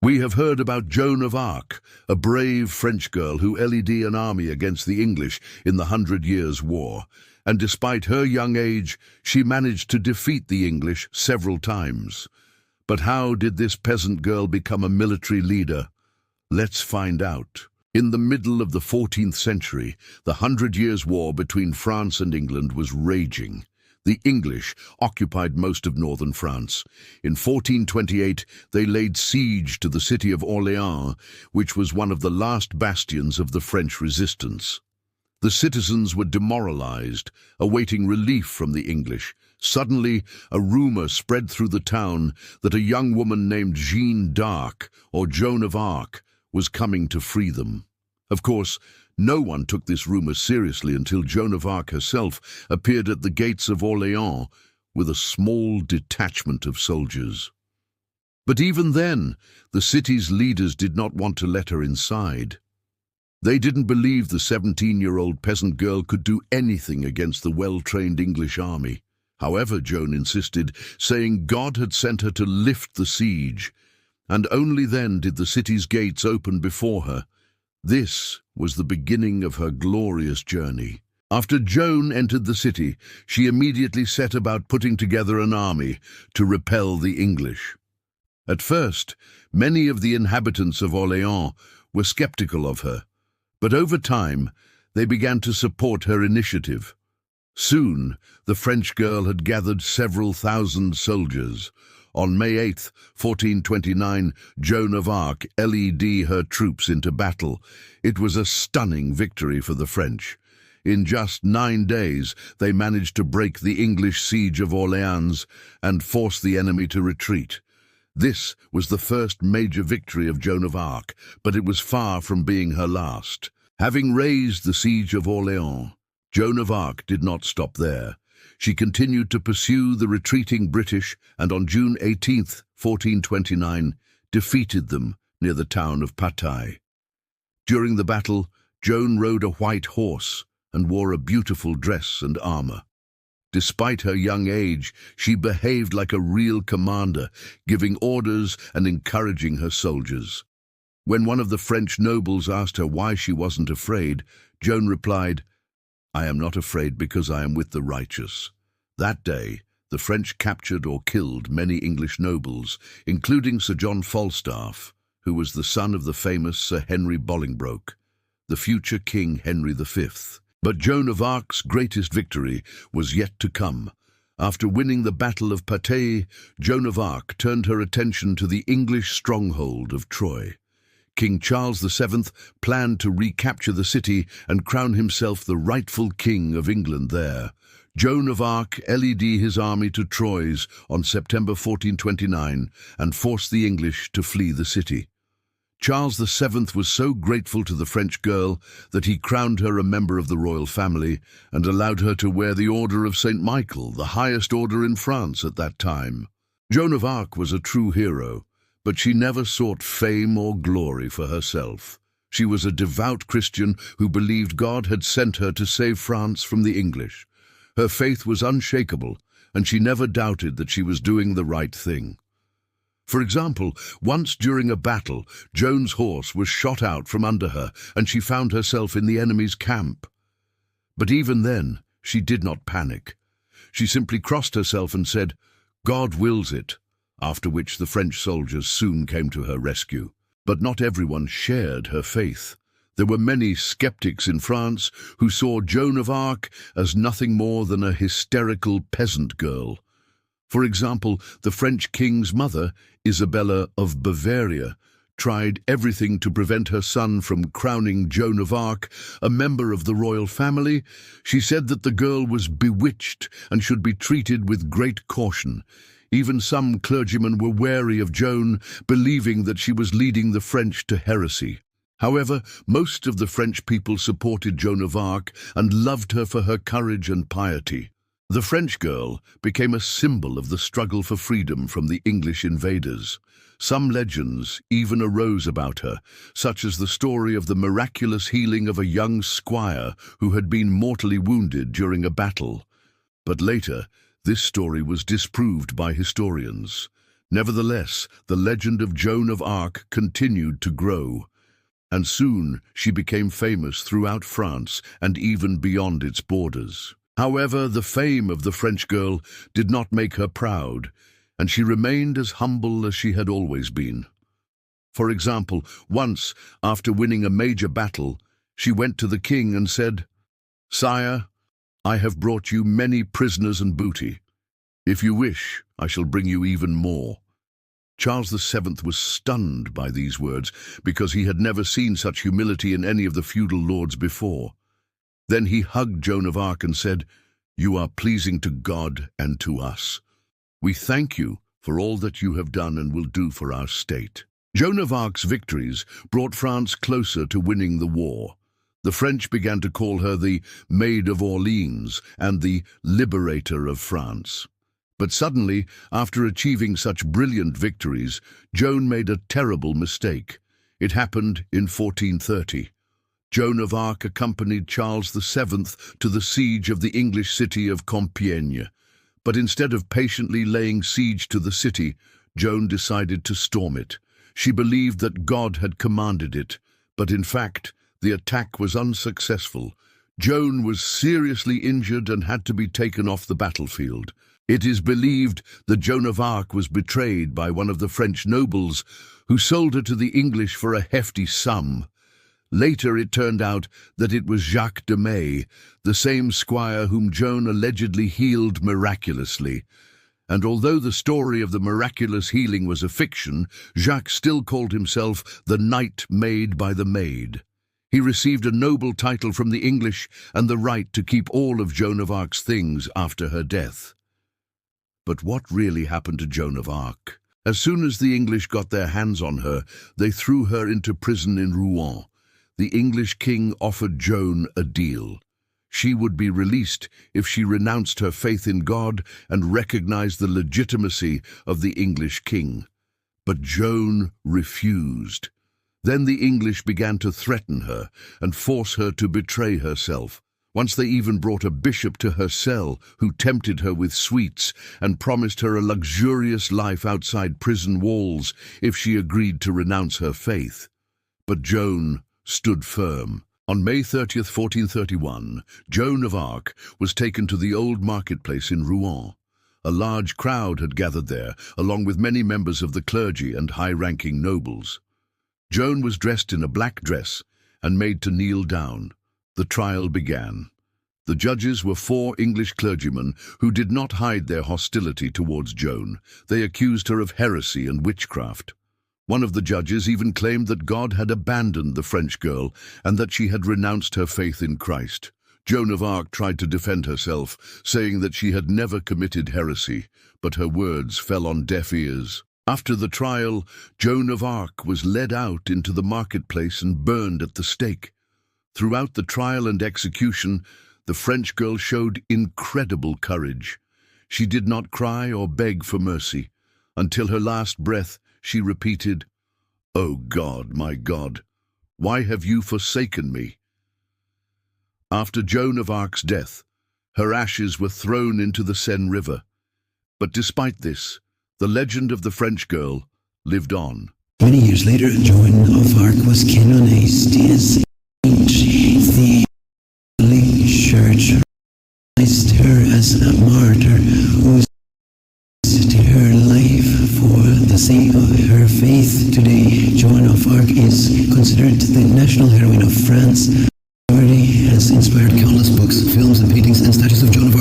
We have heard about Joan of Arc, a brave French girl who led an army against the English in the 100 Years' War, and despite her young age, she managed to defeat the English several times. But how did this peasant girl become a military leader? Let's find out. In the middle of the 14th century, the 100 Years' War between France and England was raging. The English occupied most of northern France. In 1428, they laid siege to the city of Orleans, which was one of the last bastions of the French resistance. The citizens were demoralized, awaiting relief from the English. Suddenly, a rumor spread through the town that a young woman named Jeanne d'Arc, or Joan of Arc, was coming to free them. Of course, no one took this rumor seriously until Joan of Arc herself appeared at the gates of Orleans with a small detachment of soldiers. But even then, the city's leaders did not want to let her inside. They didn't believe the 17-year-old peasant girl could do anything against the well-trained English army. However, Joan insisted, saying God had sent her to lift the siege, and only then did the city's gates open before her. This was the beginning of her glorious journey. After Joan entered the city, she immediately set about putting together an army to repel the English. At first, many of the inhabitants of Orleans were skeptical of her, but over time, they began to support her initiative. Soon, the French girl had gathered several thousand soldiers. On May 8, 1429, Joan of Arc led her troops into battle. It was a stunning victory for the French. In just 9 days, they managed to break the English siege of Orleans and force the enemy to retreat. This was the first major victory of Joan of Arc, but it was far from being her last. Having raised the siege of Orleans, Joan of Arc did not stop there. She continued to pursue the retreating British and on June 18, 1429, defeated them near the town of Patay. During the battle, Joan rode a white horse and wore a beautiful dress and armor. Despite her young age, she behaved like a real commander, giving orders and encouraging her soldiers. When one of the French nobles asked her why she wasn't afraid, Joan replied, "I am not afraid because I am with the righteous." That day, the French captured or killed many English nobles, including Sir John Falstaff, who was the son of the famous Sir Henry Bolingbroke, the future King Henry V. But Joan of Arc's greatest victory was yet to come. After winning the Battle of Patay, Joan of Arc turned her attention to the English stronghold of Troy. King Charles VII planned to recapture the city and crown himself the rightful king of England there. Joan of Arc led his army to Troyes on September 1429 and forced the English to flee the city. Charles VII was so grateful to the French girl that he crowned her a member of the royal family and allowed her to wear the Order of St. Michael, the highest order in France at that time. Joan of Arc was a true hero, but she never sought fame or glory for herself. She was a devout Christian who believed God had sent her to save France from the English. Her faith was unshakable, and she never doubted that she was doing the right thing. For example, once during a battle, Joan's horse was shot out from under her, and she found herself in the enemy's camp. But even then, she did not panic. She simply crossed herself and said, "God wills it," after which the French soldiers soon came to her rescue. But not everyone shared her faith. There were many skeptics in France who saw Joan of Arc as nothing more than a hysterical peasant girl. For example, the French king's mother, Isabella of Bavaria, tried everything to prevent her son from crowning Joan of Arc a member of the royal family. She said that the girl was bewitched and should be treated with great caution. Even some clergymen were wary of Joan, believing that she was leading the French to heresy. However, most of the French people supported Joan of Arc and loved her for her courage and piety. The French girl became a symbol of the struggle for freedom from the English invaders. Some legends even arose about her, such as the story of the miraculous healing of a young squire who had been mortally wounded during a battle. But later, this story was disproved by historians. Nevertheless, the legend of Joan of Arc continued to grow, and soon she became famous throughout France and even beyond its borders. However, the fame of the French girl did not make her proud, and she remained as humble as she had always been. For example, once, after winning a major battle, she went to the king and said, "Sire, I have brought you many prisoners and booty. If you wish, I shall bring you even more." Charles VII was stunned by these words because he had never seen such humility in any of the feudal lords before. Then he hugged Joan of Arc and said, "You are pleasing to God and to us. We thank you for all that you have done and will do for our state." Joan of Arc's victories brought France closer to winning the war. The French began to call her the Maid of Orleans and the Liberator of France. But suddenly, after achieving such brilliant victories, Joan made a terrible mistake. It happened in 1430. Joan of Arc accompanied Charles VII to the siege of the English city of Compiègne. But instead of patiently laying siege to the city, Joan decided to storm it. She believed that God had commanded it, but in fact, the attack was unsuccessful. Joan was seriously injured and had to be taken off the battlefield. It is believed that Joan of Arc was betrayed by one of the French nobles who sold her to the English for a hefty sum. Later it turned out that it was Jacques de May, the same squire whom Joan allegedly healed miraculously. And although the story of the miraculous healing was a fiction, Jacques still called himself the knight made by the maid. He received a noble title from the English and the right to keep all of Joan of Arc's things after her death. But what really happened to Joan of Arc? As soon as the English got their hands on her, they threw her into prison in Rouen. The English king offered Joan a deal. She would be released if she renounced her faith in God and recognized the legitimacy of the English king. But Joan refused. Then the English began to threaten her and force her to betray herself. Once they even brought a bishop to her cell who tempted her with sweets and promised her a luxurious life outside prison walls if she agreed to renounce her faith. But Joan stood firm. On May 30th, 1431, Joan of Arc was taken to the old marketplace in Rouen. A large crowd had gathered there, along with many members of the clergy and high-ranking nobles. Joan was dressed in a black dress and made to kneel down. The trial began. The judges were 4 English clergymen who did not hide their hostility towards Joan. They accused her of heresy and witchcraft. One of the judges even claimed that God had abandoned the French girl and that she had renounced her faith in Christ. Joan of Arc tried to defend herself, saying that she had never committed heresy, but her words fell on deaf ears. After the trial, Joan of Arc was led out into the marketplace and burned at the stake. Throughout the trial and execution, the French girl showed incredible courage. She did not cry or beg for mercy. Until her last breath, she repeated, "O God, my God, why have you forsaken me?" After Joan of Arc's death, her ashes were thrown into the Seine River. But despite this, the legend of the French girl lived on. Many years later, Joan of Arc was canonized as the Catholic Church recognized her as a martyr who risked her life for the sake of her faith. Today, Joan of Arc is considered the national heroine of France. Her story has inspired countless books, films, and paintings, and statues of Joan of